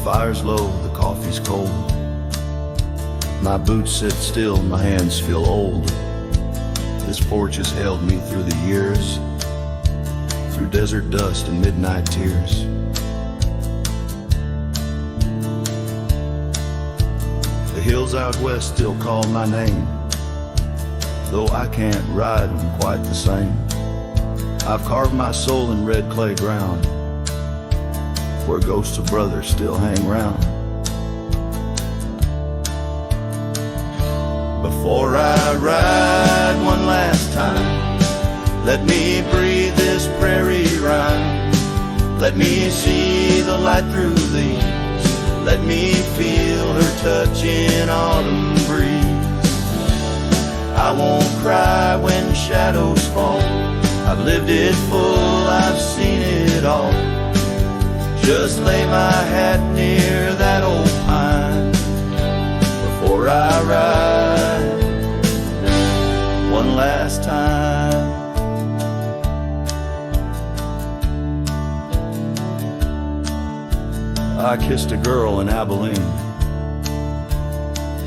fire's low, the coffee's cold. My boots sit still, my hands feel old. This porch has held me through the years, through desert dust and midnight tears. The hills out west still call my name, though I can't ride them quite the same. I've carved my soul in red clay ground, where ghosts of brothers still hang round. Before I ride one last time, let me breathe this prairie rhyme. Let me see the light through these. Let me feel her touch in autumn breeze. I won't cry when shadows fall. I've lived it full, I've seen it all. Just lay my hat near that old pine before I ride one last time. I kissed a girl in Abilene.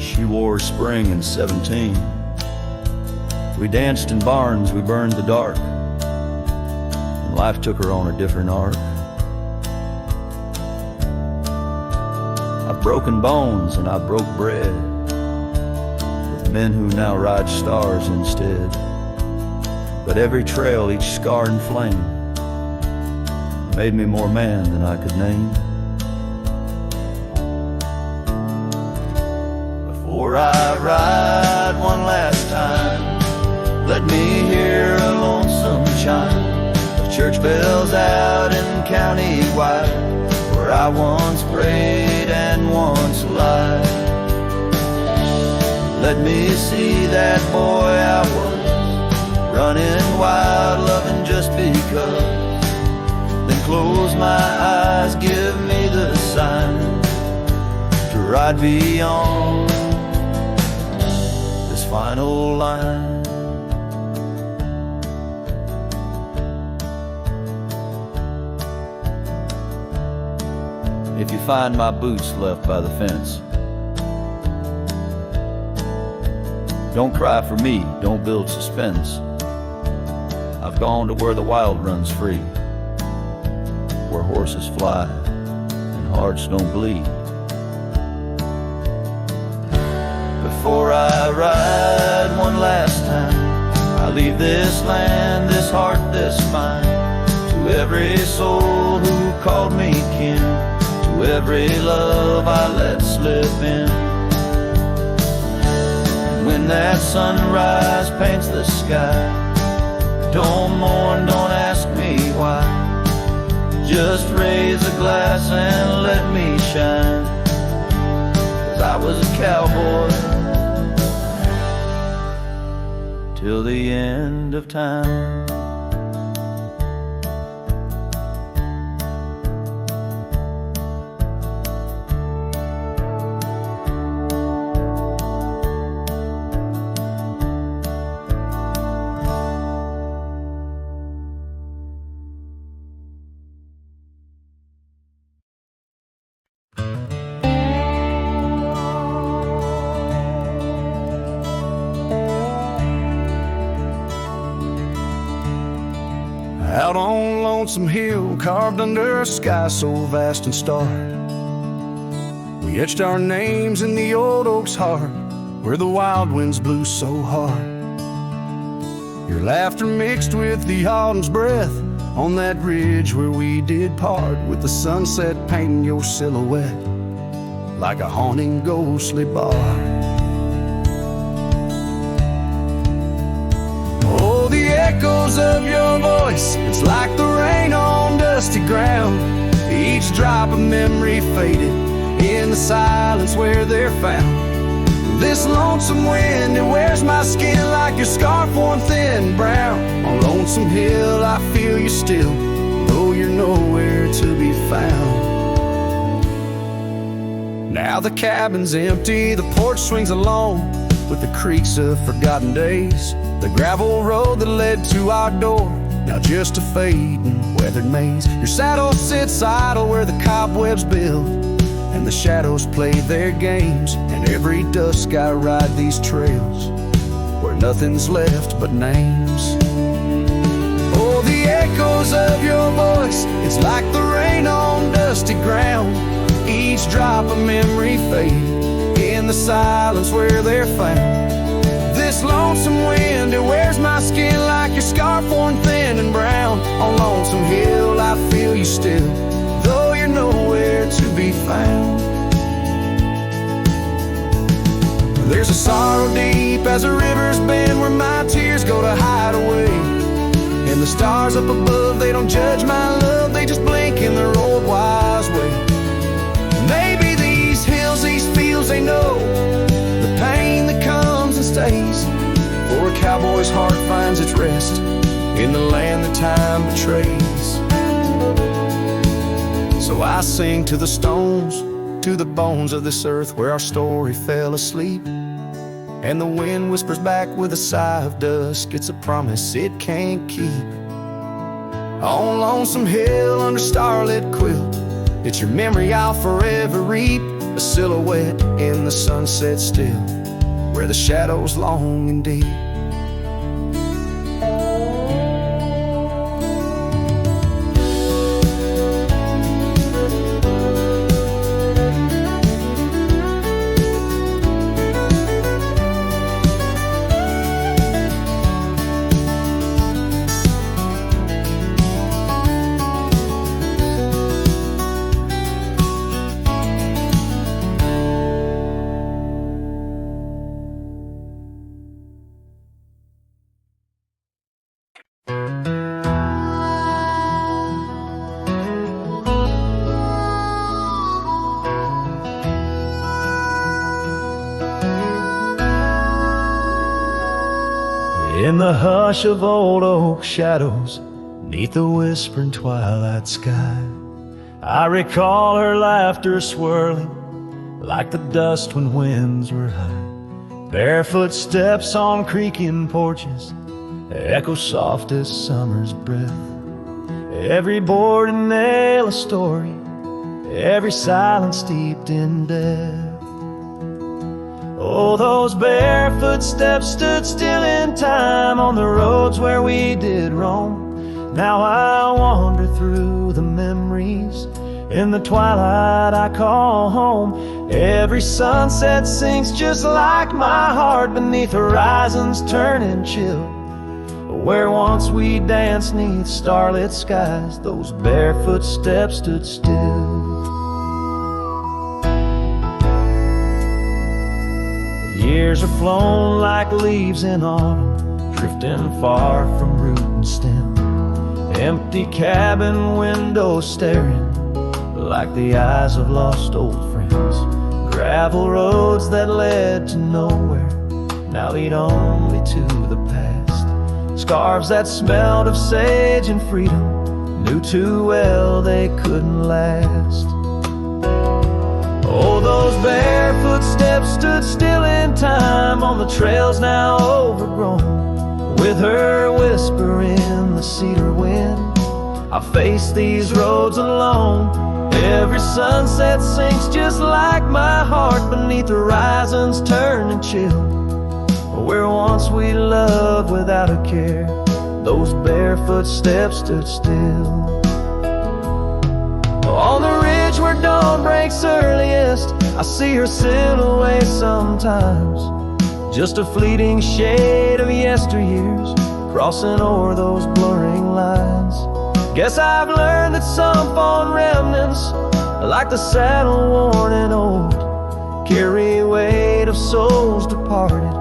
She wore spring in 17. We danced in barns, we burned the dark, and life took her on a different arc. I've broken bones and I broke bread with men who now ride stars instead. But every trail, each scar and flame made me more man than I could name. Before I ride one last time, let me hear a lonesome chime of church bells out in county wide, where I once prayed and once lied. Let me see that boy I was, running wild, loving just because. Then close my eyes, give me the sign to ride beyond this final line. If you find my boots left by the fence, don't cry for me, don't build suspense. I've gone to where the wild runs free, where horses fly and hearts don't bleed. Before I ride one last time, I leave this land, this heart, this mind, to every soul who called me kin, to every love I let slip in. When that sunrise paints the sky, don't mourn, don't ask me why. Just raise a glass and let me shine, 'cause I was a cowboy till the end of time. Out on Lonesome Hill, carved under a sky so vast and stark, we etched our names in the old oak's heart, where the wild winds blew so hard. Your laughter mixed with the autumn's breath on that ridge where we did part, with the sunset painting your silhouette like a haunting ghostly bar. Echoes of your voice, it's like the rain on dusty ground. Each drop of memory faded in the silence where they're found. This lonesome wind, it wears my skin like your scarf worn thin brown. On Lonesome Hill I feel you still, though you're nowhere to be found. Now the cabin's empty, the porch swings alone with the creaks of forgotten days. The gravel road that led to our door, now just a fading weathered maze. Your saddle sits idle where the cobwebs build, and the shadows play their games, and every dusk I ride these trails where nothing's left but names. Oh, the echoes of your voice, it's like the rain on dusty ground. Each drop of memory fade in the silence where they're found. This lonesome wind, it wears my skin like your scarf worn thin and brown. On Lonesome Hill I feel you still, though you're nowhere to be found. There's a sorrow deep as the rivers bend where my tears go to hide away. And the stars up above, they don't judge my love, they just blink in their old wise way. Maybe these hills, these fields, they know the pain that comes and stays. For a cowboy's heart finds its rest in the land that time betrays. So I sing to the stones, to the bones of this earth where our story fell asleep. And the wind whispers back with a sigh of dusk, it's a promise it can't keep. On Lonesome Hill under starlit quilt, it's your memory I'll forever reap. A silhouette in the sunset still, where the shadows long and deep. In the hush of old oak shadows, 'neath the whispering twilight sky, I recall her laughter swirling like the dust when winds were high. Barefoot steps on creaking porches echo soft as summer's breath. Every board and nail a story, every silence steeped in death. Oh, those barefoot steps stood still in time on the roads where we did roam. Now I wander through the memories in the twilight I call home. Every sunset sinks just like my heart beneath horizons turning chill. Where once we danced 'neath starlit skies, those barefoot steps stood still. Years are flown like leaves in autumn, drifting far from root and stem. Empty cabin windows staring like the eyes of lost old friends. Gravel roads that led to nowhere now lead only to the past. Scarves that smelled of sage and freedom knew too well they couldn't last. Oh, those barefoot steps stood still in time on the trails now overgrown. With her whisper in the cedar wind, I face these roads alone. Every sunset sinks just like my heart beneath horizons turning chill. Where once we loved without a care, those barefoot steps stood still. On the ridge where dawn breaks earliest, I see her silhouette sometimes. Just a fleeting shade of yesteryears crossing o'er those blurring lines. Guess I've learned that some fond remnants, like the saddle worn and old, carry weight of souls departed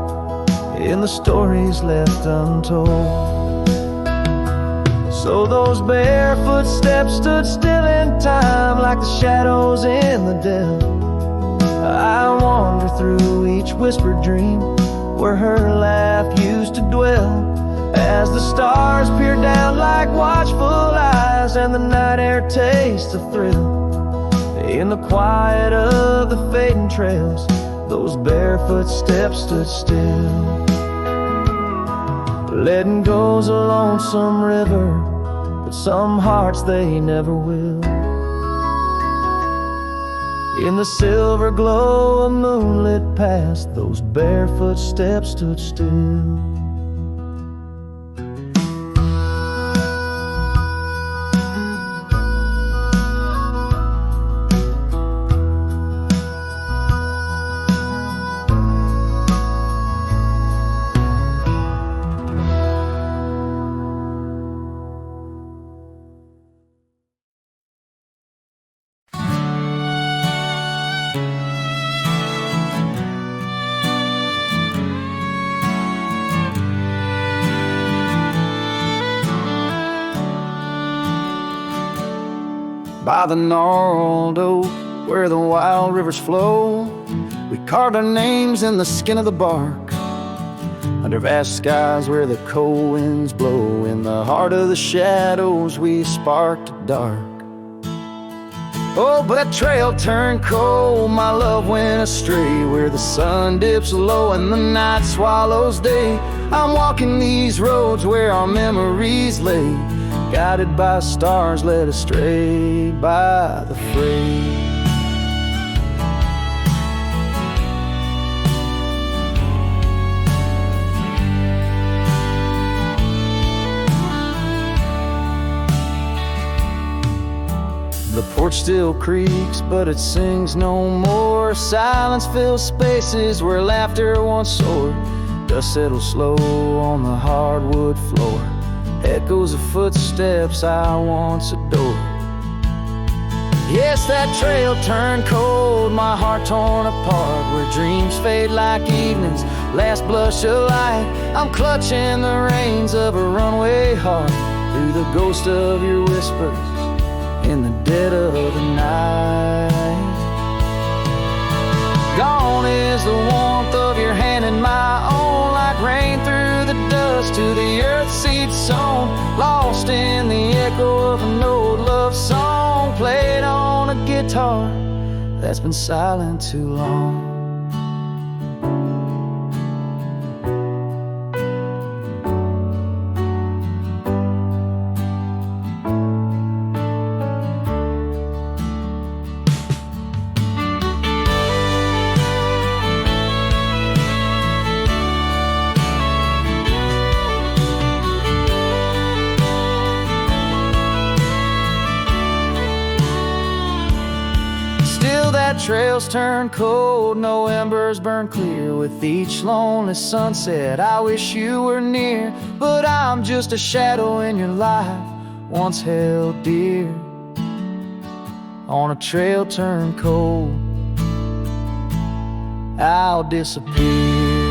in the stories left untold. So those barefoot steps stood still in time like the shadows in the dell. I wander through each whispered dream where her laugh used to dwell. As the stars peer down like watchful eyes and the night air tastes a thrill. In the quiet of the fading trails, those barefoot steps stood still. Letting go's a lonesome river, but some hearts they never will. In the silver glow of moonlit past, those barefoot steps stood still. By the gnarled oak where the wild rivers flow, we carved our names in the skin of the bark. Under vast skies where the cold winds blow, in the heart of the shadows we sparked at dark. Oh, but that trail turned cold, my love went astray, where the sun dips low and the night swallows day. I'm walking these roads where our memories lay, guided by stars led astray by the fray. The porch still creaks, but it sings no more. Silence fills spaces where laughter once soared. Dust settles slow on the hardwood floor, echoes of footsteps I once adored. Yes, that trail turned cold, my heart torn apart, where dreams fade like evening's last blush of light. I'm clutching the reins of a runaway heart, through the ghost of your whispers in the dead of the night. Gone is the warmth of your hand in my own, like rain through the dust to the earth seed sown, lost in the echo of an old love song, played on a guitar that's been silent too long. Trails turn cold, no embers burn clear. With each lonely sunset, I wish you were near. But I'm just a shadow in your life, once held dear. On a trail turned cold, I'll disappear.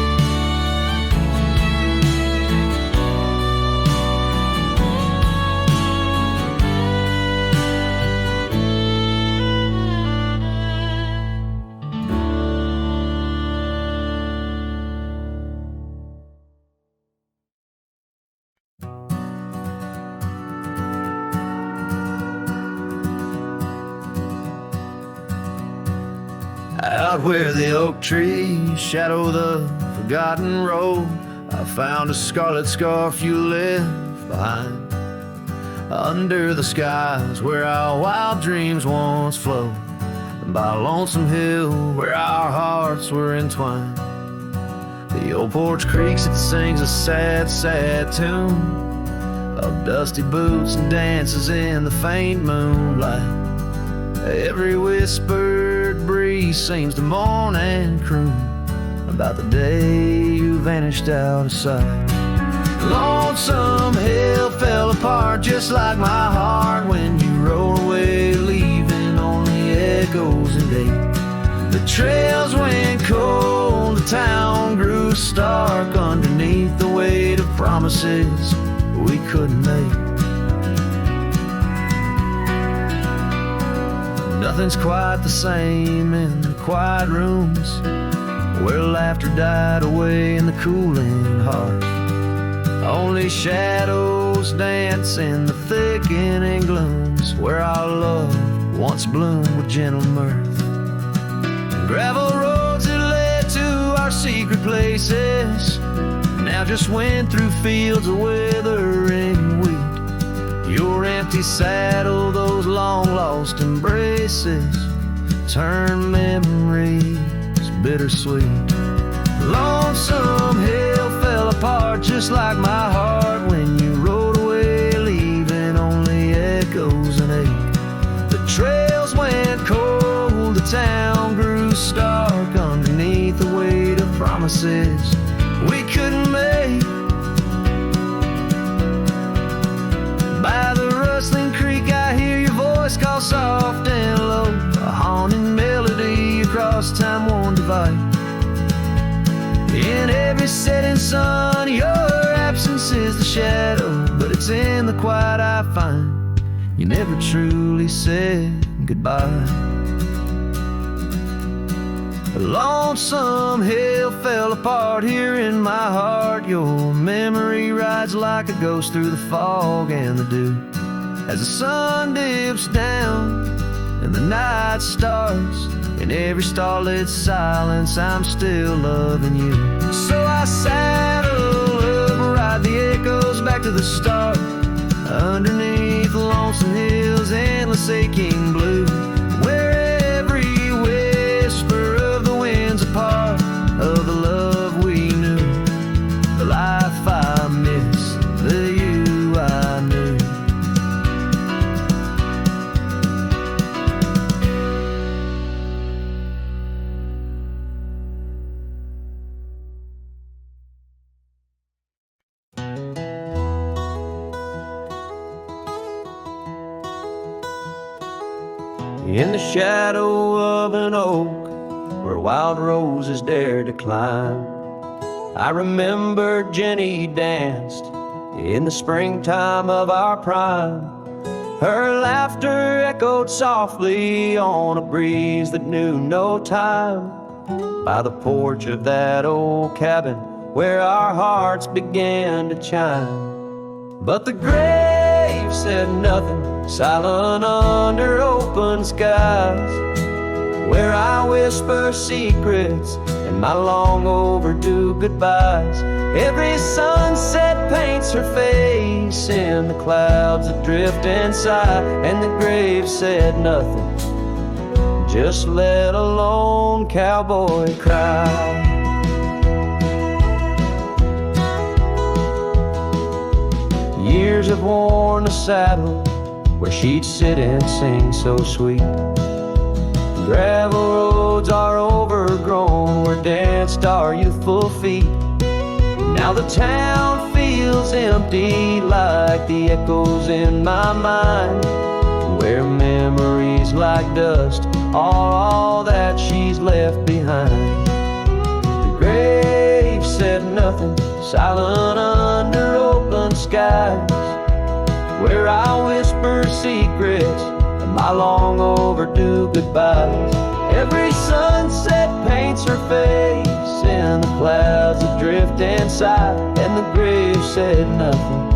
Out where the oak trees shadow the forgotten road, I found a scarlet scarf you left behind. Under the skies where our wild dreams once flowed, by Lonesome Hill where our hearts were entwined. The old porch creaks, it sings a sad, sad tune of dusty boots and dances in the faint moonlight. Every whispered breeze seems to moan and croon about the day you vanished out of sight. Lonesome Hill fell apart just like my heart when you rode away, leaving only echoes and ache. The trails went cold, the town grew stark underneath the weight of promises we couldn't make. Nothing's quite the same in the quiet rooms where laughter died away in the cooling heart. Only shadows dance in the thickening glooms where our love once bloomed with gentle mirth. Gravel roads that led to our secret places now just went through fields of withering wheat. Your empty saddle, those long lost embraces, turn memories bittersweet. Lonesome Hill fell apart just like my heart when you rode away, leaving only echoes and ache. The trails went cold, the town grew stark underneath the weight of promises we couldn't make. By the rustling creek I hear your voice call soft and low, a haunting melody across time-worn divide. In every setting sun, your absence is the shadow, but it's in the quiet I find you never truly said goodbye. The Lonesome Hill fell apart here in my heart. Your memory rides like a ghost through the fog and the dew. As the sun dips down and the night starts, in every starlit silence I'm still loving you. So I saddle up, ride the echoes back to the start, underneath the Lonesome Hill's endless aching blue, where every whisper of the wind's a part of the love we knew, the life I miss, the you I knew. In the shadow of an oak where wild roses dare to climb, I remember Jenny danced in the springtime of our prime. Her laughter echoed softly on a breeze that knew no time, by the porch of that old cabin where our hearts began to chime. But the grave said nothing, silent under open skies, where I whisper secrets and my long overdue goodbyes. Every sunset paints her face in the clouds that drift and sigh, and the grave said nothing, just let a lone cowboy cry. Years have worn the saddle where she'd sit and sing so sweet. Gravel roads are overgrown where danced our youthful feet. Now the town feels empty like the echoes in my mind, where memories like dust are all that she's left behind. The grave said nothing, silent under open skies, where I whisper secrets and my long overdue goodbyes. Every sunset paints her face in the clouds that drift and sigh, and the grave said nothing,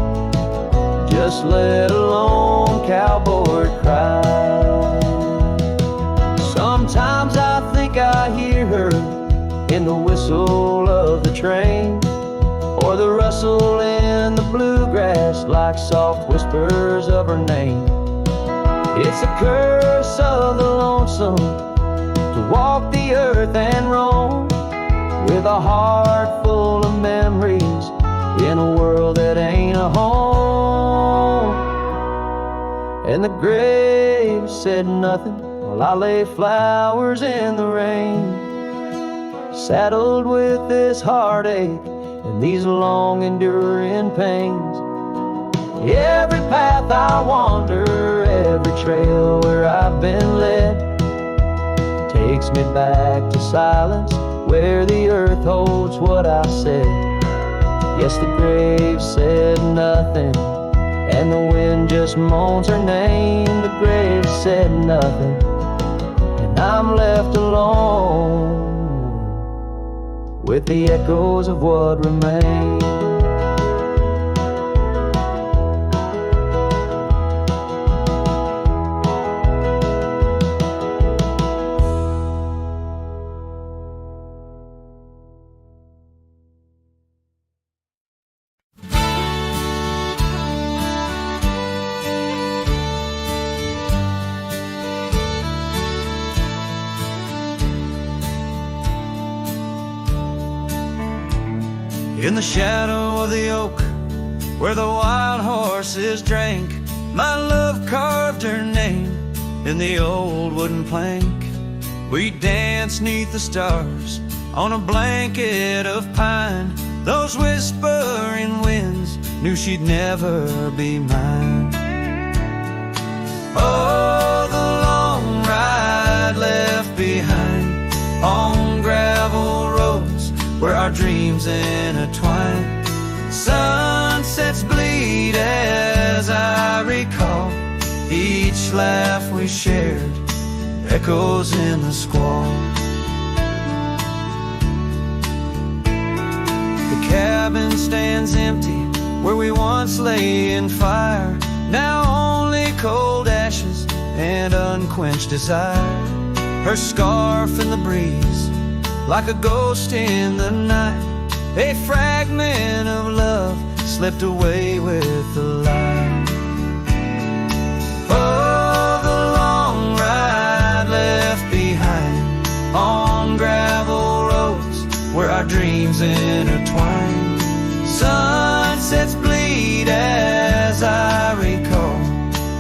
just let a lone cowboy cry. Sometimes I think I hear her in the whistle of the train, or the rustle in the bluegrass like soft whispers of her name. It's a curse of the lonesome to walk the earth and roam with a heart full of memories in a world that ain't a home. And the grave said nothing while I lay flowers in the rain, saddled with this heartache and these long enduring pains. Every path I wander, every trail where I've been led, takes me back to silence where the earth holds what I said. Yes, the grave said nothing, and the wind just moans her name. The grave said nothing, and I'm left alone with the echoes of what remains. In the shadow of the oak where the wild horses drank, my love carved her name in the old wooden plank. We danced 'neath the stars on a blanket of pine. Those whispering winds knew she'd never be mine. Oh, the long ride left behind on gravel roads where our dreams intertwine. Sunsets bleed as I recall each laugh we shared, echoes in the squall. The cabin stands empty where we once lay in fire, now only cold ashes and unquenched desire. Her scarf in the breeze, like a ghost in the night, a fragment of love slipped away with the light. Oh, the long ride left behind on gravel roads where our dreams intertwine. Sunsets bleed as I recall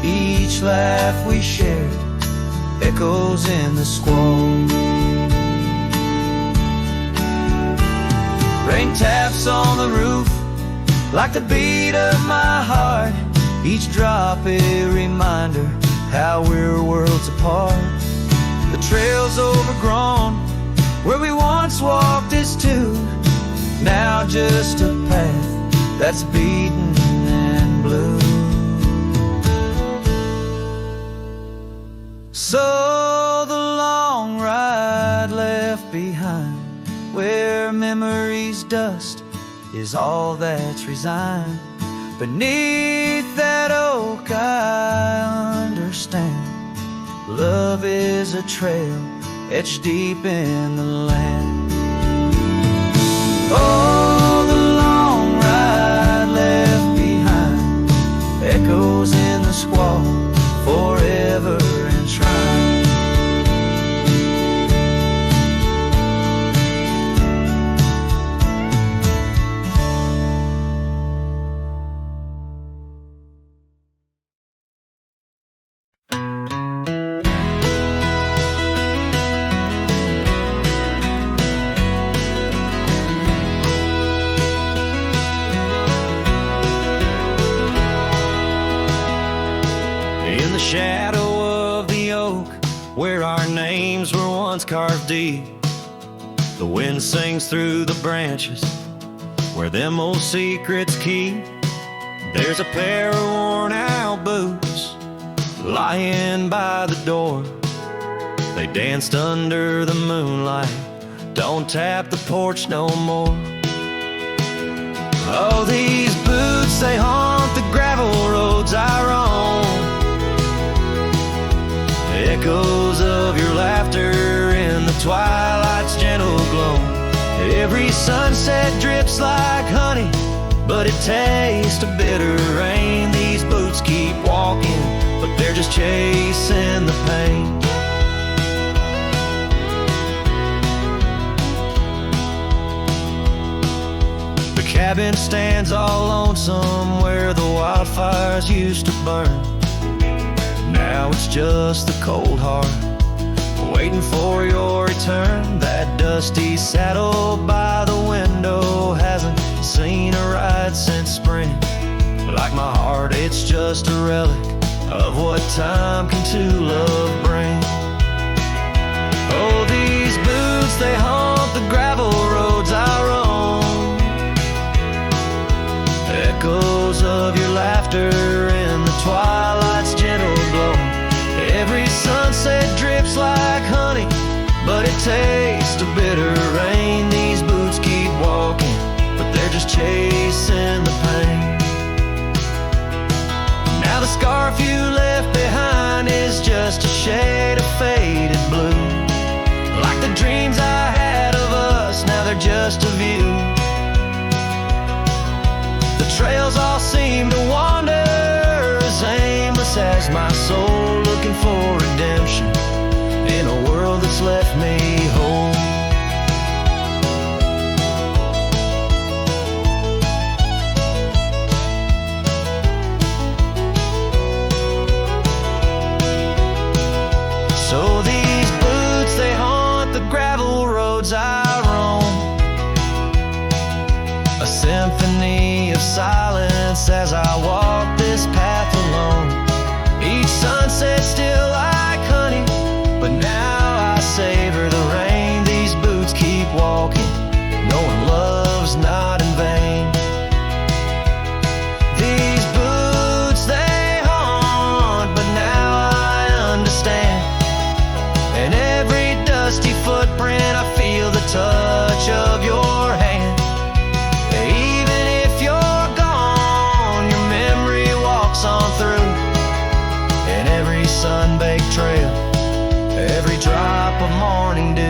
each laugh we shared, echoes in the squall. Rain taps on the roof like the beat of my heart, each drop a reminder how we're worlds apart. The trail's overgrown where we once walked as two, now just a path that's beaten and blue. So the long ride left behind where memory's dust is all that's resigned. Beneath that oak I understand love is a trail etched deep in the land. Oh, the long ride left behind, echoes in the squall, forever enshrined. Shadow of the oak where our names were once carved deep, the wind sings through the branches where them old secrets keep. There's a pair of worn out boots lying by the door. They danced under the moonlight, don't tap the porch no more. Oh, these boots, they haunt the gravel roads I roam, echoes of your laughter in the twilight's gentle glow. Every sunset drips like honey, but it tastes of bitter rain. These boots keep walking, but they're just chasing the pain. The cabin stands all lonesome where the wildfires used to burn. Now it's just the cold heart waiting for your return. That dusty saddle by the window hasn't seen a ride since spring. Like my heart, it's just a relic of what time can to love bring. Oh, these boots, they haunt the gravel roads I roam, echoes of your laughter in the twilight's gentle glow. Every sunset drips like honey, but it tastes of bitter rain. These boots keep walking, but they're just chasing the pain. Now the scarf you left behind is just a shade of faded blue. Like the dreams I had of us, now they're just a view. The trails all seem to wander as aimless as my soul, looking for redemption in a world that's left me whole. silence as I walk this path alone. Each sunset still like honey, but now I savor the rain. These boots keep walking, knowing love's not in vain. These boots, they haunt, but now I understand. And every dusty footprint, I feel the touch of your hand. Even if you're gone, your memory walks on through. And every sun-baked trail, every drop of morning dew.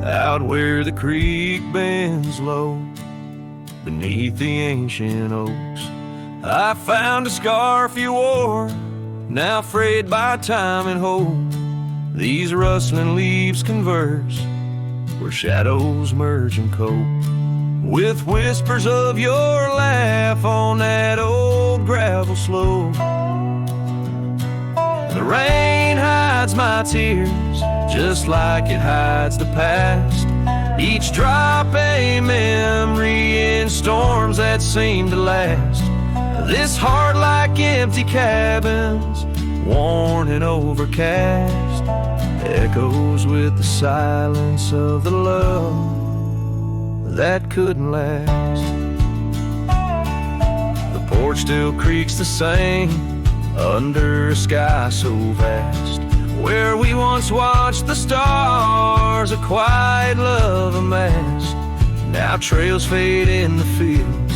Out where the creek bends low, beneath the ancient oaks, I found a scarf you wore, now frayed by time and hope. These rustling leaves converse, where shadows merge and cope, with whispers of your laugh on that old gravel slope. The rain hides my tears, just like it hides the past. Each drop a memory in storms that seem to last. This heart like empty cabins, worn and overcast, echoes with the silence of the love that couldn't last. The porch still creaks the same under a sky so vast, where we once watched the stars, a quiet love amassed. Now trails fade in the fields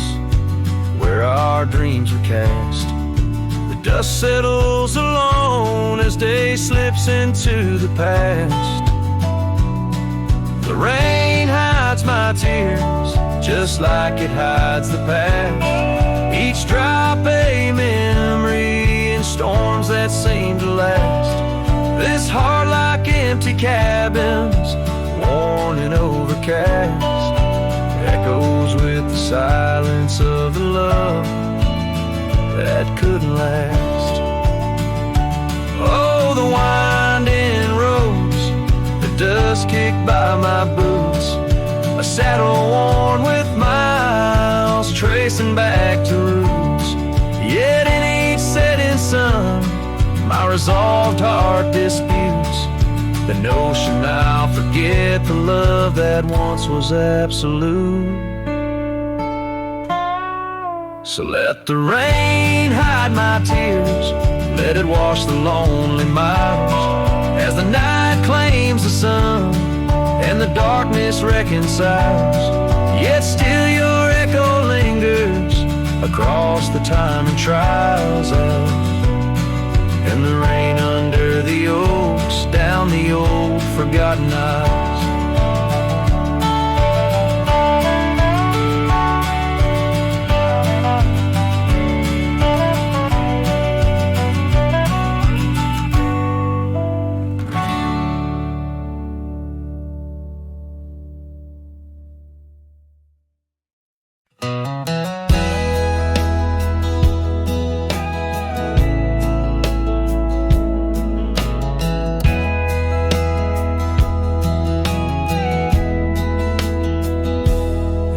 where our dreams were cast. The dust settles alone as day slips into the past. The rain hides my tears, just like it hides the past. Each drop a memory in storms that seem to last. This heart like empty cabins, worn and overcast, echoes with the silence of the love that couldn't last. Oh, the winding roads, the dust kicked by my boots, a saddle worn with miles, tracing back to roots. Yet in each setting sun, my resolved heart disputes the notion I'll forget the love that once was absolute. So let the rain hide my tears, let it wash the lonely miles, as the night claims the sun and the darkness reconciles. Yet still your echo lingers across the time and trials of, and the rain under the oaks, down the old forgotten aisles.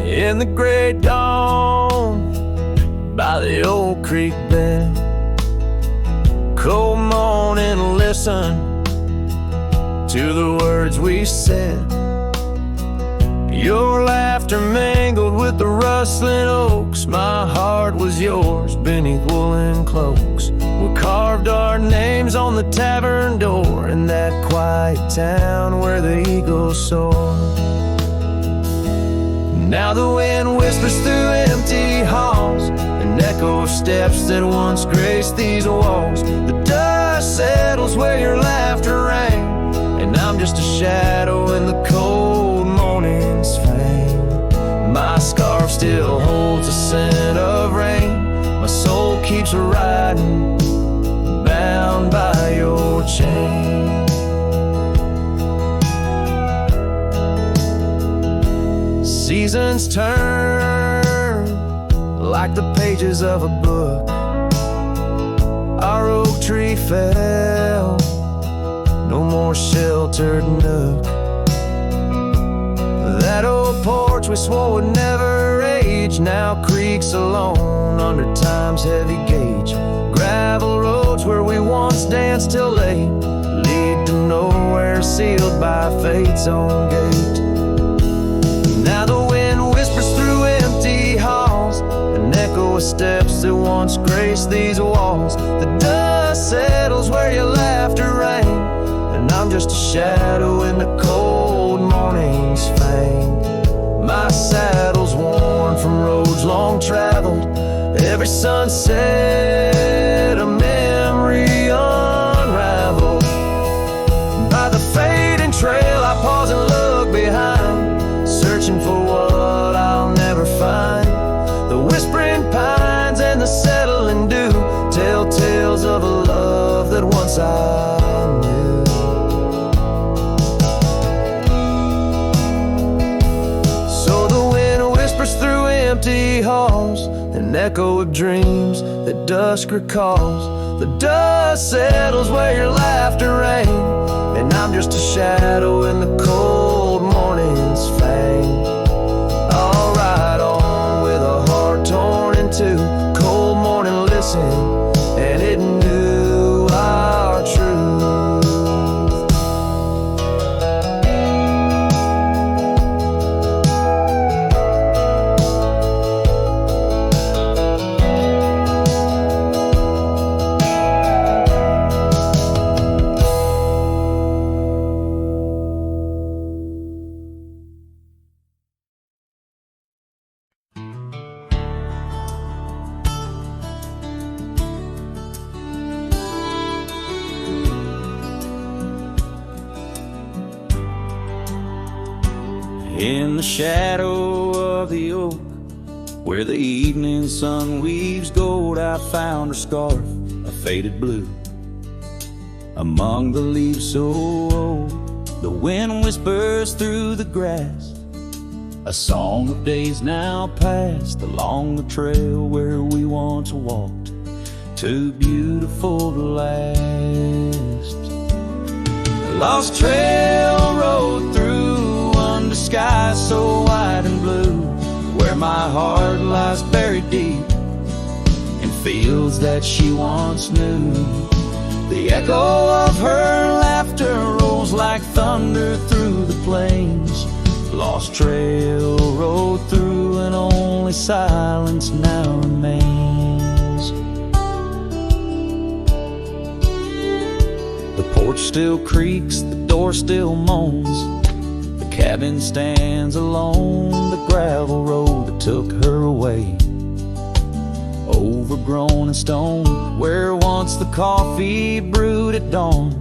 In the great dawn, by the old creek bed, cold morning, listen to the words we said. Your laughter mingled with the rustling oaks. My heart was yours beneath woolen cloaks. We carved our names on the tavern door in that quiet town where the eagles soar. Now the wind whispers through empty halls and echoes steps that once graced these walls. The dust settles where your laughter rang, and I'm just a shadow in the cold morning's fame. My scarf still holds a scent of rain. My soul keeps riding, bound by your chain. Seasons turn like the pages of a book. Our oak tree fell, no more sheltered nook. That old porch we swore would never age now creaks alone under time's heavy gauge. Gravel roads where we once danced till late lead to nowhere, sealed by fate's own gate. Now the wind whispers through empty halls, an echo of steps that once graced these walls. The dust settles where your laughter rang, and I'm just a shadow in the cold morning's fang. My saddle's worn from roads long traveled, every sunset a memory unraveled. By the fading trail I pause and look behind, searching for what I'll never find. The whispering pines and the settling dew tell tales of a love that once I knew. So the wind whispers through empty halls, an echo of dreams that dusk recalls. The dust settles where your laughter rang, and I'm just a shadow in the cold morning's fang. I'll ride on with a heart torn in two. Cold morning listened, and it knew our truth. In the shadow of the oak, where the evening sun weaves gold, I found her scarf, a faded blue. Among the leaves so old, the wind whispers through the grass, a song of days now past, along the trail where we once walked, too beautiful to last. A lost trail rode through under skies so wide and blue, where my heart lies buried deep in fields that she once knew. The echo of her laughter rolls like thunder through the plains. Lost trail rode through and only silence now remains. The porch still creaks, the door still moans, the cabin stands alone, the gravel road that took her away, overgrown and stone, where once the coffee brewed at dawn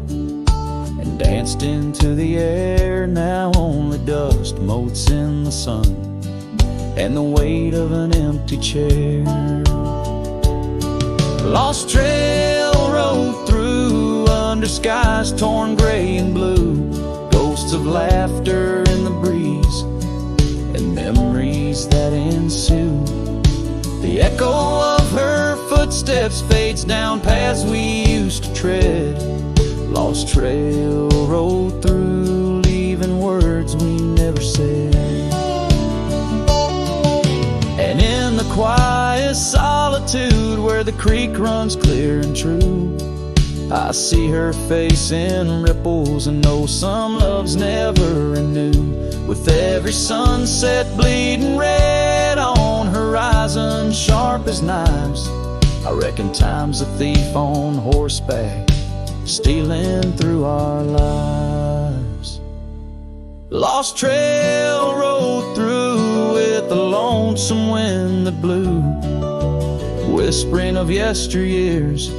and danced into the air. Now only dust motes in the sun and the weight of an empty chair. Lost trail rode through under skies torn gray and blue, ghosts of laughter in the breeze and memories that ensue. The echo of her footsteps fades down paths we used to tread. Lost trail rode through, leaving words we never said. And in the quiet solitude where the creek runs clear and true, I see her face in ripples and know some loves never renew. With every sunset bleeding red on horizon sharp as knives, I reckon time's a thief on horseback stealing through our lives. Lost trail rode through with the lonesome wind that blew, whispering of yesteryears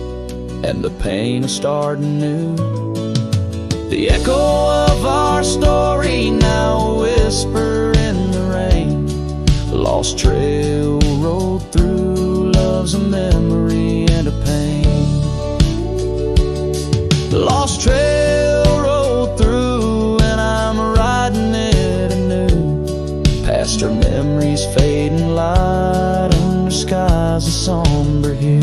and the pain of starting new. The echo of our story now a whisper in the rain. Lost trail rode through, love's a memory and a pain. Lost trail rode through and I'm riding it anew, past watched our memories fade in light under skies of somber hue.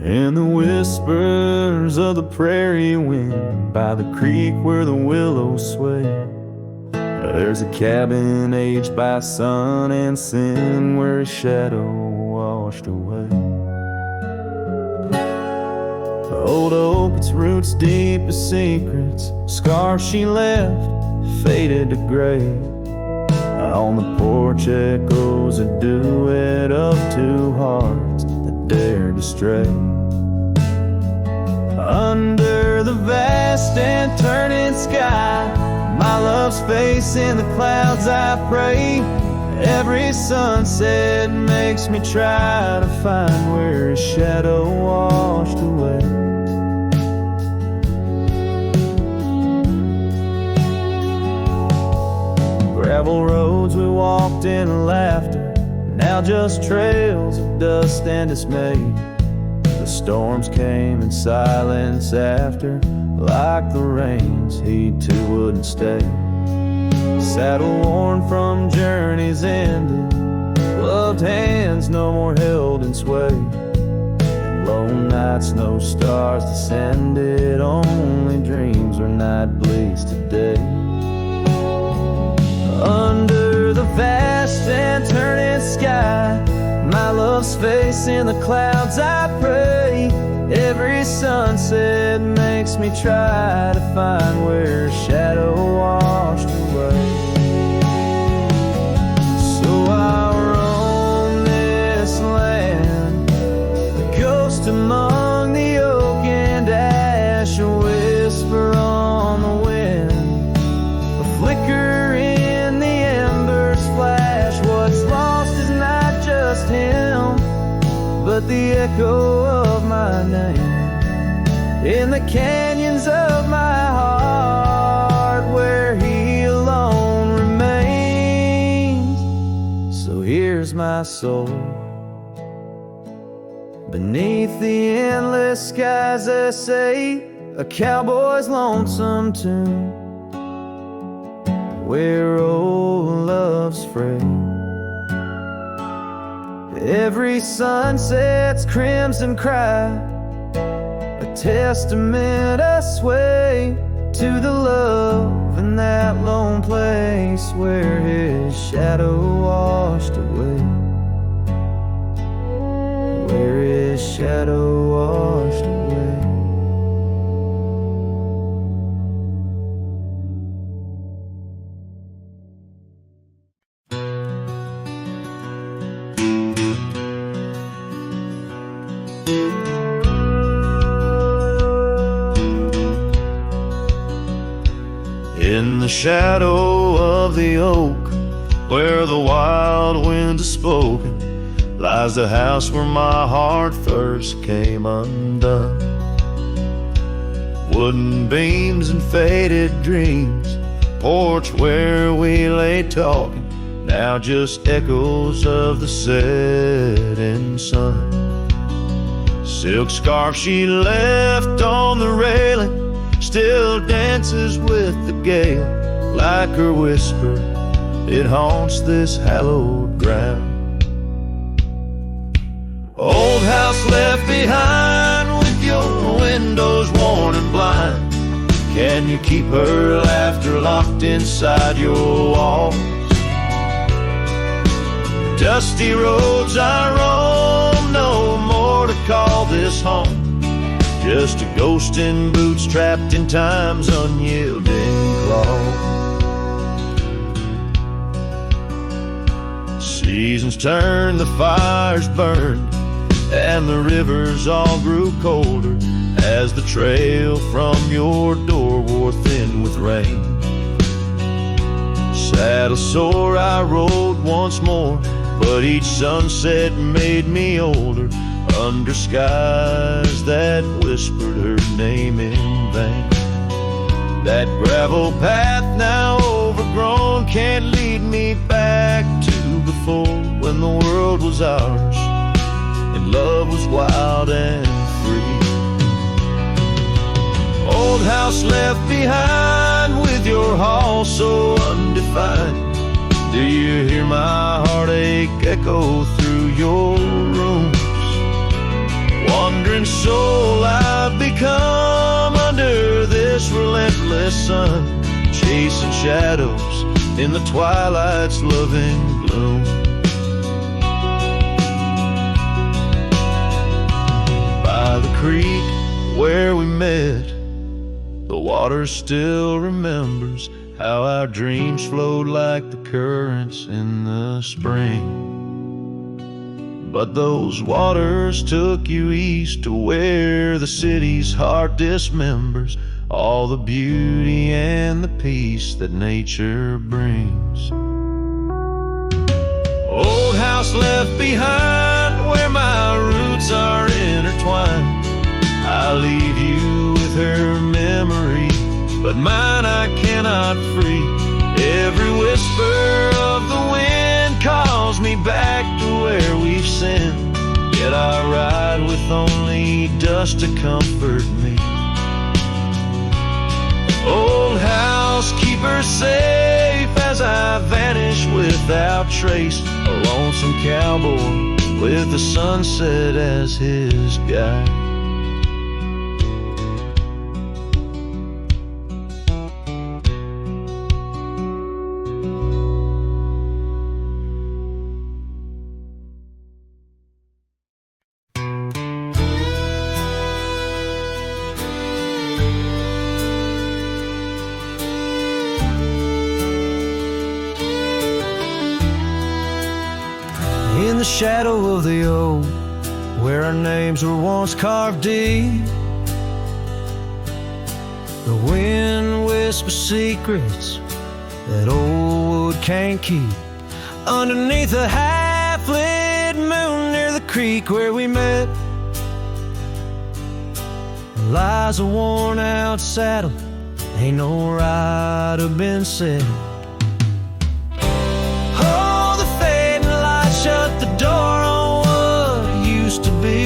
In the whispers of the prairie wind, by the creek where the willows sway, there's a cabin aged by sun and sin, where a shadow washed away. The old oak, its roots deep as secrets, scars she left faded to gray. On the porch echoes a duet of two hearts that dared to stray. Under the vast and turning sky, my love's face in the clouds I pray. Every sunset makes me try to find where his shadow washed away. Gravel roads we walked in laughter, now just trails of dust and dismay. The storms came in silence after, like the rains, he too wouldn't stay. Saddle worn from journeys ended, loved hands no more held in sway. And lone nights, no stars descended, only dreams where night bleeds today. Under the vast and turning sky, my love's face in the clouds I pray. Every sunset makes me try to find where a shadow washed away. So I roam this land, a ghost among the oak and ash, a whisper on the wind, a flicker in the embers flash. What's lost is not just him, but the echo of my name in the canyons of my heart, where he alone remains. So here's my soul beneath the endless skies, they say, a cowboy's lonesome tune, where old love's frayed. Every sunset's crimson cry, a testament I sway to the love in that lone place, where his shadow washed away, where his shadow washed away. In the shadow of the oak, where the wild wind has spoken, lies the house where my heart first came undone. Wooden beams and faded dreams, porch where we lay talking, now just echoes of the setting sun. Silk scarf she left on the railing still dances with the gale, like her whisper, it haunts this hallowed ground. Old house left behind with your windows worn and blind, can you keep her laughter locked inside your walls? Dusty roads I roam, no more to call this home, just a ghost in boots trapped in time's unyielding claw. Seasons turned, the fires burned, and the rivers all grew colder as the trail from your door wore thin with rain. That'll soar, I rode once more, but each sunset made me older, under skies that whispered her name in vain. That gravel path now overgrown can't lead me back to before, when the world was ours and love was wild and free. Old house left behind with your hall so undefined. Do you hear my heartache echo through your rooms? Wandering soul I've become under this relentless sun, chasing shadows in the twilight's loving gloom. By the creek where we met, the water still remembers how our dreams flowed like the currents in the spring. But those waters took you east to where the city's heart dismembers all the beauty and the peace that nature brings. Old house left behind where my roots are intertwined. I leave you with her memory, but mine I cannot free. Every whisper of the wind calls me back to where we've sinned, yet I ride with only dust to comfort me. Old house, keep her safe as I vanish without trace, a lonesome cowboy with the sunset as his guide. In the shadow of the oak, where our names were once carved deep, the wind whispers secrets that old wood can't keep. Underneath a half-lit moon near the creek where we met, lies a worn-out saddle, ain't no rider been set. Shut the door on what used to be.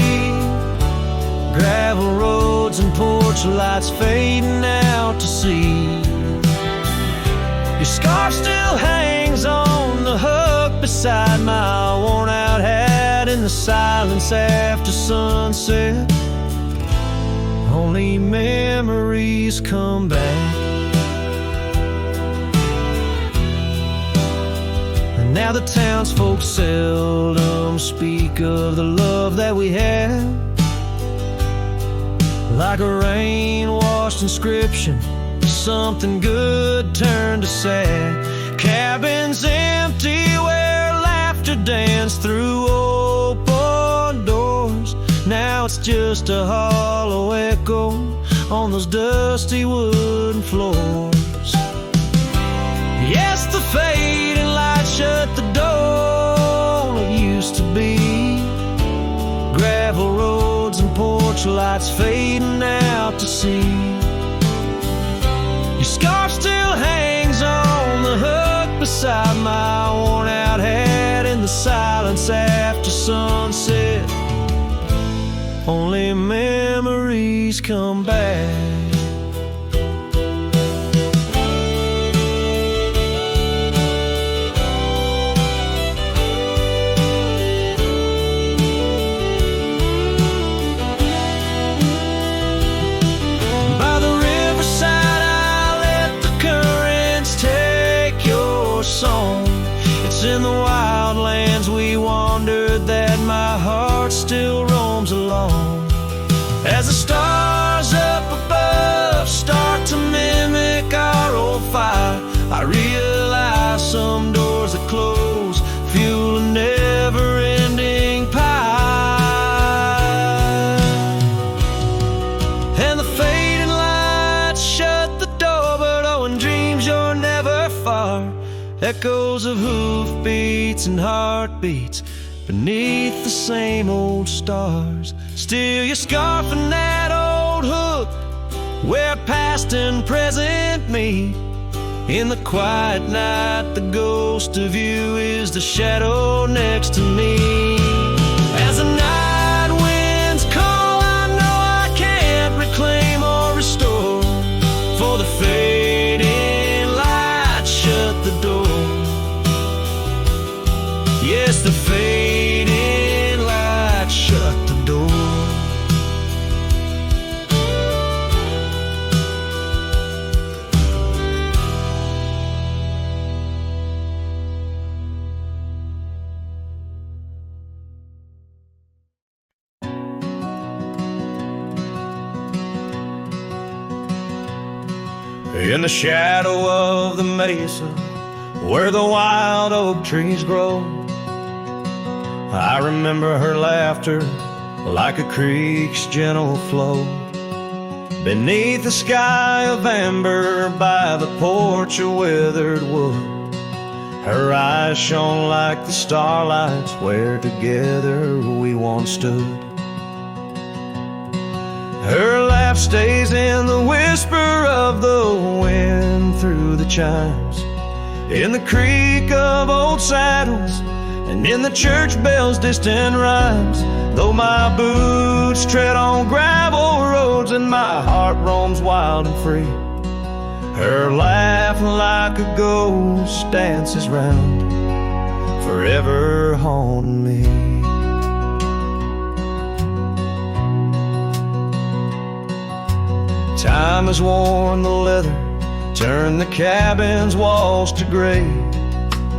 Gravel roads and porch lights fading out to sea. Your scarf still hangs on the hook beside my worn out hat in the silence after sunset. Only memories come back. Now the townsfolk seldom speak of the love that we had. Like a rain-washed inscription, something good turned to sad. Cabins empty where laughter danced through open doors. Now it's just a hollow echo on those dusty wooden floors. Yes, the fading light shut the door. It used to be gravel roads and porch lights fading out to sea. Your scarf still hangs on the hook beside my worn out hat in the silence after sunset. Only memories come back. In the wildlands we wandered that my heart still roams along. As the stars up above start to mimic our old fire, I realize some doors that close fuel a never-ending pie. And the fading lights shut the door, but oh, in dreams you're never far. echoes of hoofbeats and heartbeats beneath the same old stars. Still your scarf and that old hook where past and present meet. In the quiet night, the ghost of you is the shadow next to me. As the night winds call, I know I can't reclaim or restore, for the fading light shut the door. Yes, the fading light shut the door. In the shadow of the mesa where the wild oak trees grow, I remember her laughter like a creek's gentle flow. Beneath the sky of amber by the porch of withered wood, her eyes shone like the starlights where together we once stood. Her laugh stays in the whisper of the wind through the chimes, in the creak of old saddles, and in the church bells' distant rhymes. Though my boots tread on gravel roads and my heart roams wild and free, her laugh like a ghost dances round, forever haunting me. Time has worn the leather, turned the cabin's walls to gray,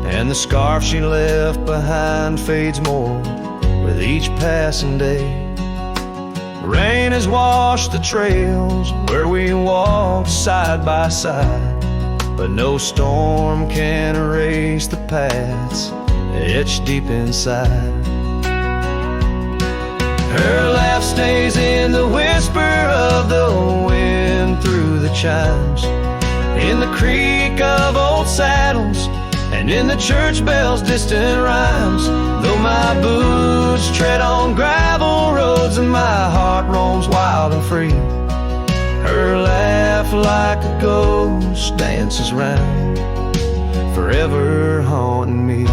and the scarf she left behind fades more with each passing day. Rain has washed the trails where we walked side by side, but no storm can erase the paths etched deep inside. Her laugh stays in the whisper of the wind through the chimes, in the creak of old saddles, and in the church bells' distant rhymes. Though my boots tread on gravel roads and my heart roams wild and free, her laugh like a ghost dances round, forever haunting me.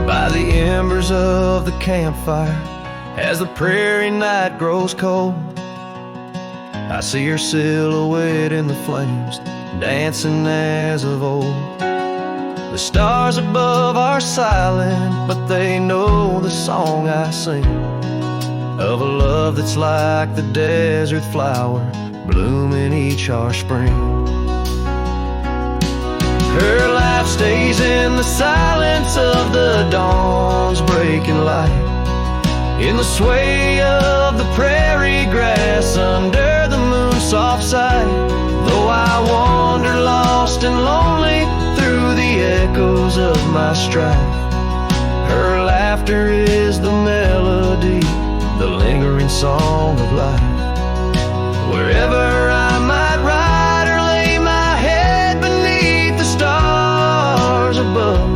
By the embers of the campfire, as the prairie night grows cold, I see her silhouette in the flames, dancing as of old. The stars above are silent, but they know the song I sing, of a love that's like the desert flower blooming each harsh spring. Her life stays in the silence of the dawn's breaking light, in the sway of the prairie grass under the moon's soft side. Though I wander lost and lonely through the echoes of my strife, her laughter is the melody, the lingering song of life. Wherever I might ride or lay my head beneath the stars above,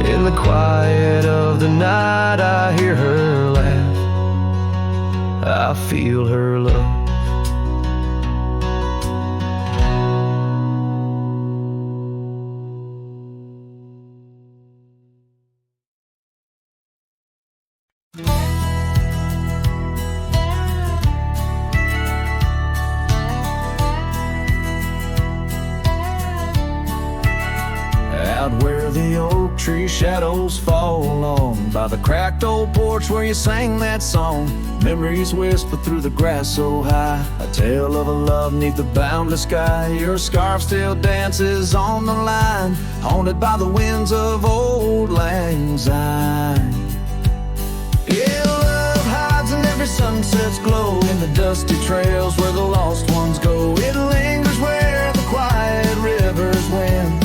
in the quiet of the night I hear her laugh, I feel her love. Out where the oak tree shadows fall on, by the cracked old porch where you sang that song, memories whisper through the grass so high, a tale of a love neath the boundless sky. Your scarf still dances on the line, haunted by the winds of old lang syne. Yeah, love hides in every sunset's glow, in the dusty trails where the lost ones go. It lingers where the quiet rivers win.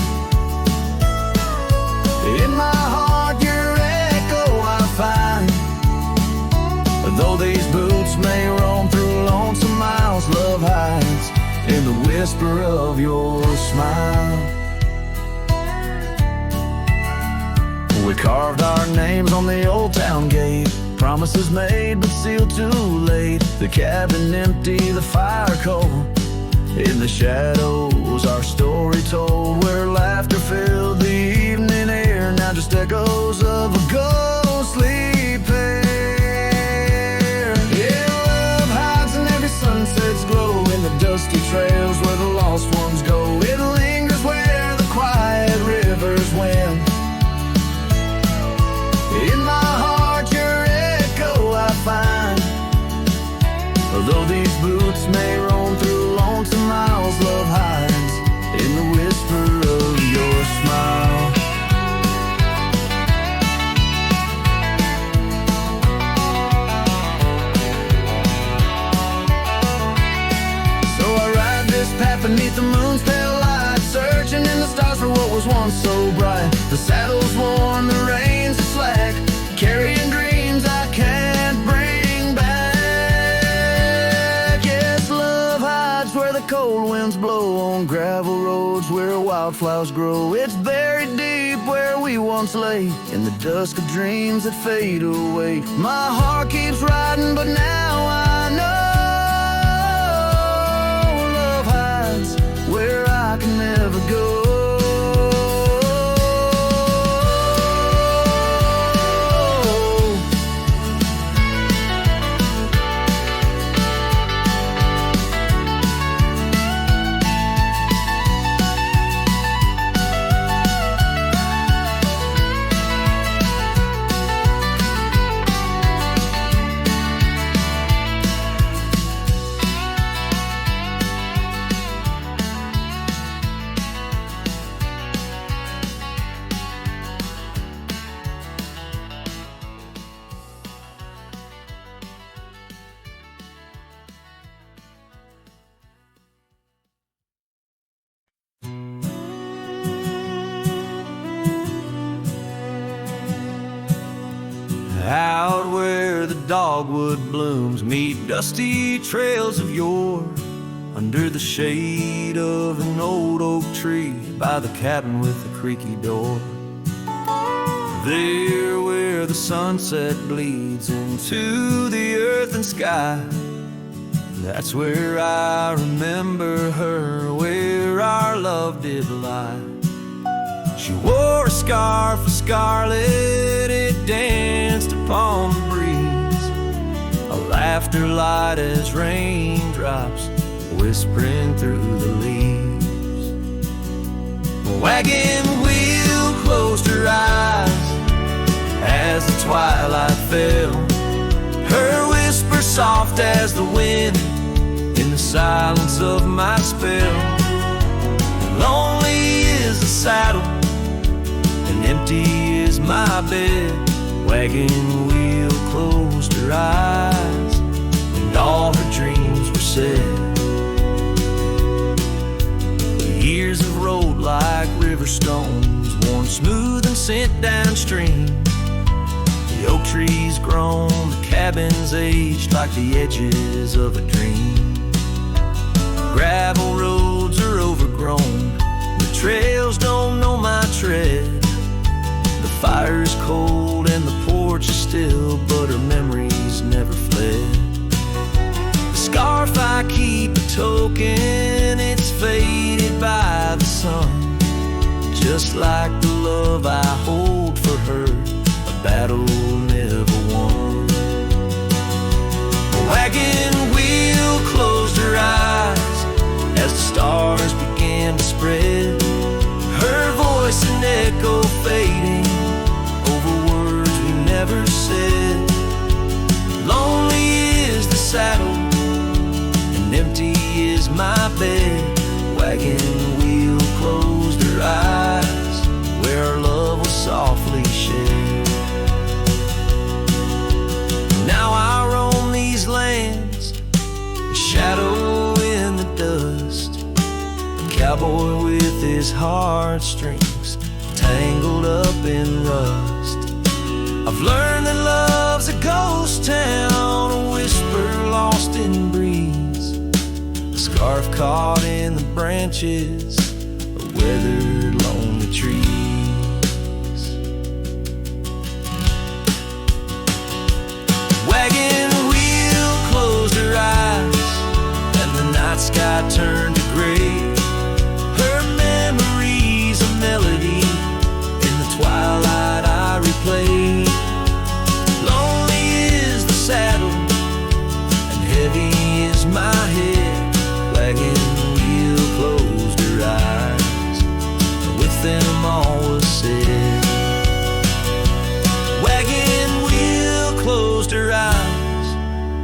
In my heart your echo I find, though these boots may roam through lonesome miles, love hides in the whisper of your smile. We carved our names on the old town gate, promises made but sealed too late. The cabin empty, the fire cold, in the shadows our story told, where laughter filled the evening air, now just echoes of a ghostly pair. Yeah, love hides in every sunset's glow, in the dusty trails where the lost ones go. It lingers where the quiet rivers win. In my heart your echo I find, although these boots may roam through lonesome miles, love hides in the whisper of your smile. So I ride this path beneath the moon's pale light, searching in the stars for what was once so bright. The saddle's worn, the reins are slack, carrying dreams I can't bring back. Yes, love hides where the cold winds blow, on gravel roads where wildflowers grow. It's buried deep where we once lay, in the dusk of dreams that fade away. My heart keeps riding, but now I know love hides where I can never go. Out where the dogwood blooms meet dusty trails of yore, under the shade of an old oak tree by the cabin with the creaky door. There where the sunset bleeds into the earth and sky, that's where I remember her, where our love did lie. She wore a scarf of scarlet, it danced upon the breeze, a laughter light as raindrops whispering through the leaves. A wagon wheel closed her eyes as the twilight fell, her whisper soft as the wind in the silence of my spell. Lonely is the saddle and empty is my bed. Wagon wheel closed her eyes and all her dreams were said. The years have rolled like river stones, worn smooth and sent downstream. The oak trees grown, the cabins aged like the edges of a dream. Gravel roads are overgrown, the trails don't know my tread. The fire's cold and the porch is still, but her memories never fled. The scarf I keep a token, it's faded by the sun, just like the love I hold for her, a battle never won. The wagon wheel closed her eyes as the stars began to spread, her voice an echo fading over words we never said. Lonely is the saddle and empty is my bed. Wagon wheel closed her eyes where our love was softly shed. Now I roam these lands, a shadow in the dust, a cowboy with his heartstrings tangled up in rust. I've learned that love's a ghost town, a whisper lost in breeze, a scarf caught in the branches of weathered lonely trees. Wagon wheel closed her eyes and the night sky turned to gray. Her memories a melody in the twilight I replay. Lonely is the saddle and heavy is my head. Wagon wheel closed her eyes, and with them all was said. Wagon wheel closed her eyes.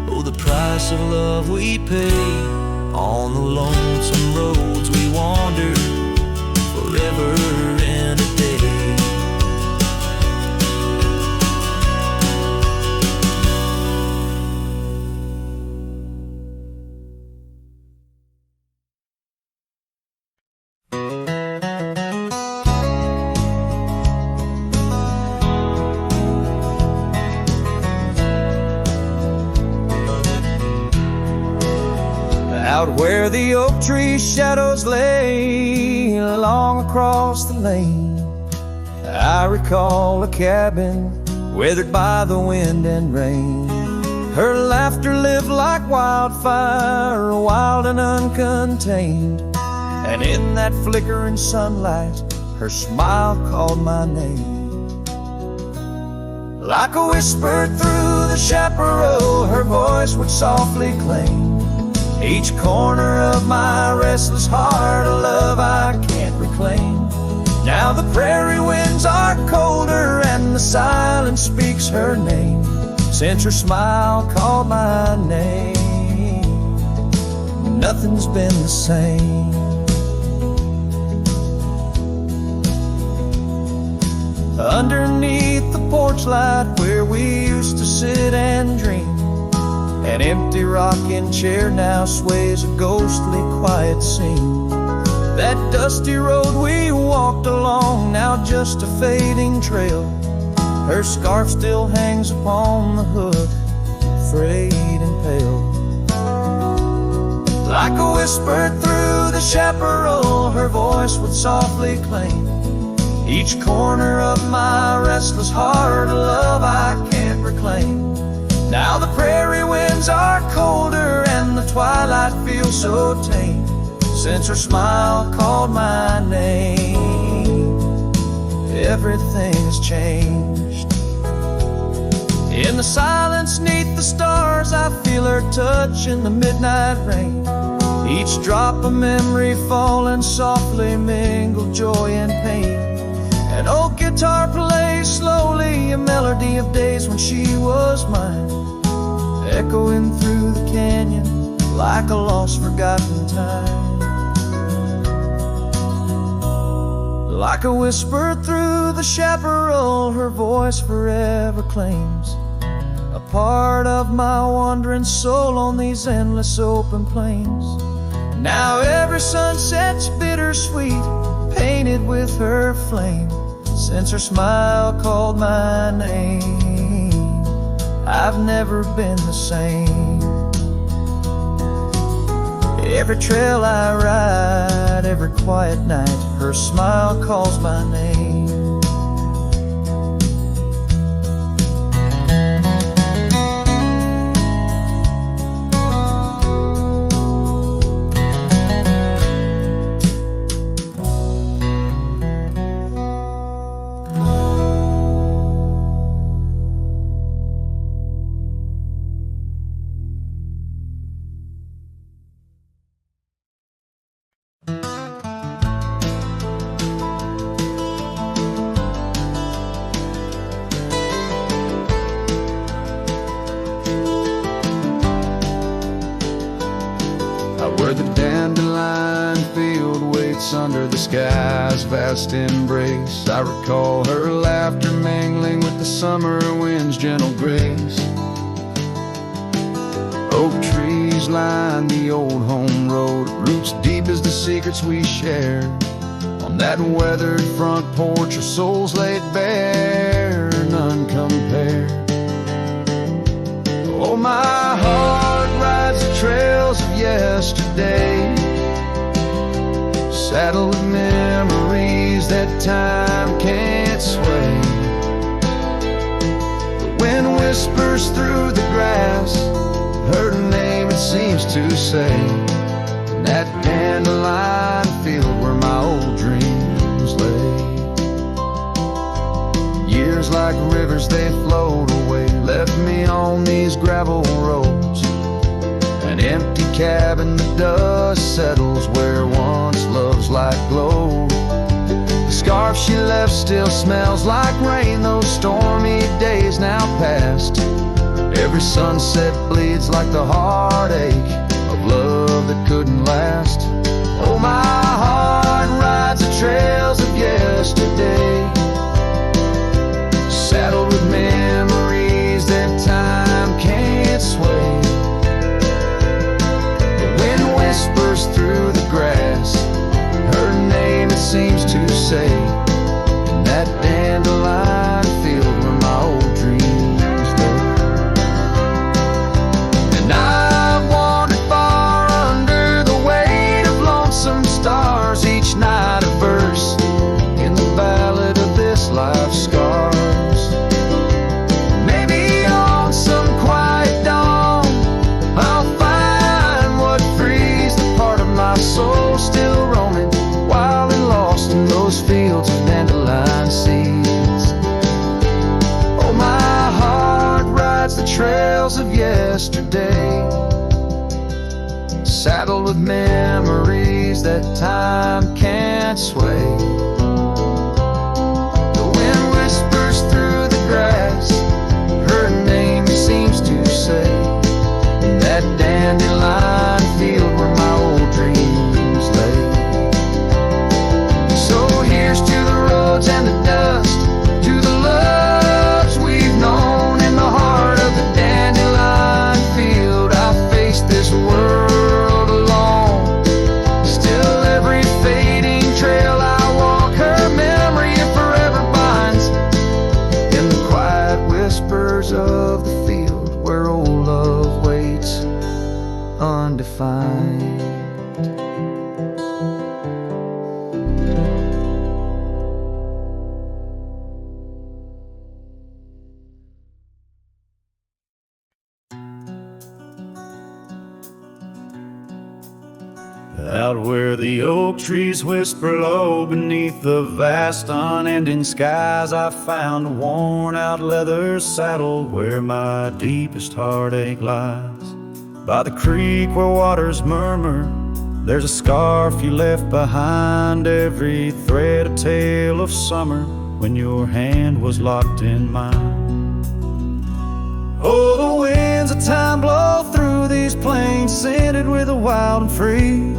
Oh, the price of love we pay. On the lonesome roads we wander, forever and a day. Out where the oak tree shadows lay along across the lane, I recall a cabin weathered by the wind and rain. Her laughter lived like wildfire, wild and uncontained, and in that flickering sunlight her smile called my name. Like a whisper through the chaparral, her voice would softly claim each corner of my restless heart, a love I can't reclaim. Now the prairie winds are colder and the silence speaks her name. Since her smile called my name, nothing's been the same. Underneath the porch light where we used to sit and dream, an empty rocking chair now sways a ghostly quiet scene. That dusty road we walked along, now just a fading trail. Her scarf still hangs upon the hook, frayed and pale. Like a whisper through the chaparral, her voice would softly claim each corner of my restless heart, a love I can't reclaim. Now the prairie winds are colder and the twilight feels so tame. Since her smile called my name, everything's changed. In the silence neath the stars, I feel her touch in the midnight rain. Each drop of memory falling softly mingled joy and pain. An old guitar plays slowly a melody of days when she was mine, echoing through the canyon like a lost forgotten time. Like a whisper through the chaparral, her voice forever claims a part of my wandering soul on these endless open plains. Now every sunset's bittersweet, painted with her flame. Since her smile called my name, I've never been the same. Every trail I ride, every quiet night, her smile calls my name. Where the dandelion field waits under the sky's vast embrace, I recall her laughter mingling with the summer wind's gentle grace. Oak trees line the old home road, roots deep as the secrets we shared. On that weathered front porch, our souls laid bare, none compared. Oh, my heart rides the trail trails of yesterday, saddled with memories that time can't sway. The wind whispers through the grass, her name it seems to say, in that dandelion field where my old dreams lay. Years like rivers they flowed away, left me on these gravel roads, an empty cabin, the dust settles where once love's light glowed. The scarf she left still smells like rain, those stormy days now past. Every sunset bleeds like the heartache of love that couldn't last. Oh, my heart rides the trails of yesterday, saddled with memories that time can't sway. The wind whispers through the grass, her name it seems to say, in that dandelion field where my old dreams lay. And I've wandered far under the weight of lonesome stars, each night a verse in the ballad of this life's scars. Maybe on some quiet dawn I'll find what frees the part of my soul still roaming wild and lost in those fields of dandelion seeds. Oh, my heart rides the trails of yesterday, saddled with memories that time can't sway. The wind whispers through the grass, her name seems to say, in that dandelion field where my old dreams lay. So here's to the roads and the dust, to the loves we've known in the heart of the dandelion field. I'll face this world alone, still every fading trail I walk, her memory forever binds in the quiet whispers of the field where old love waits undefined. Out where the oak trees whisper low beneath the vast unending skies, I found a worn out leather saddle where my deepest heartache lies. By the creek where waters murmur, there's a scarf you left behind, every thread a tale of summer when your hand was locked in mine. Oh, the winds of time blow through these plains, scented with the wild and free,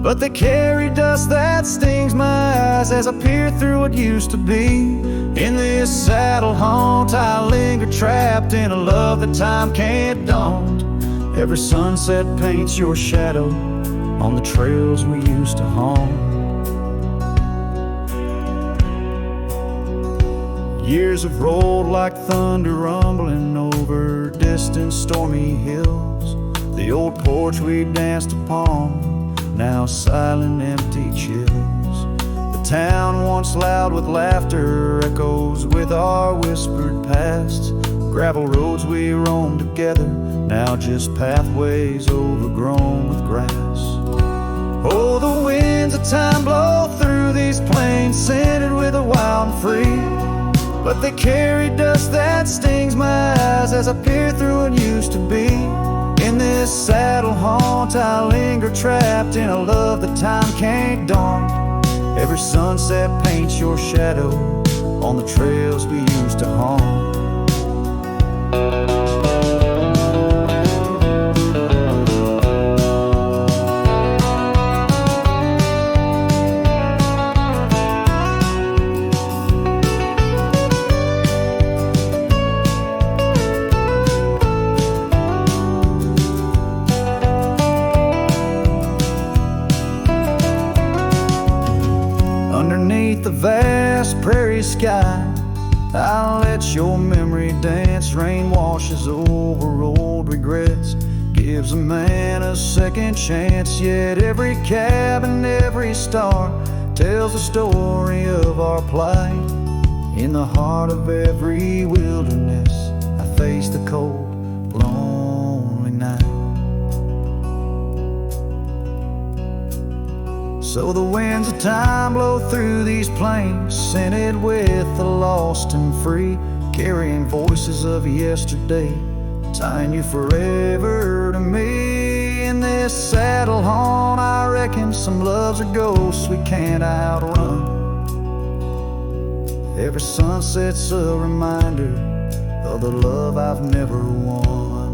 but they carry dust that stings my eyes as I peer through what used to be. In this saddle haunt I linger, trapped in a love that time can't daunt. Every sunset paints your shadow on the trails we used to haunt. Years have rolled like thunder rumbling over distant stormy hills. The old porch we danced upon, now silent, empty chills. The town once loud with laughter echoes with our whispered past. Gravel roads we roamed together, now just pathways overgrown with grass. Oh, the winds of time blow through these plains, scented with the wild and free, but they carry dust that stings my eyes as I peer through what used to be. In this saddle haunt I linger, trapped in a love that time can't daunt. Every sunset paints your shadow on the trails we used to haunt. Underneath the vast prairie sky, I'll let your memory dance. Rain washes over old regrets, gives a man a second chance. Yet every cabin, every star tells the story of our plight. In the heart of every wilderness, I face the cold, lonely night. So the winds of time blow through these plains, scented with the lost and free, carrying voices of yesterday, tying you forever to me. In this saddle haunt, I reckon some loves are ghosts we can't outrun. Every sunset's a reminder of the love I've never won.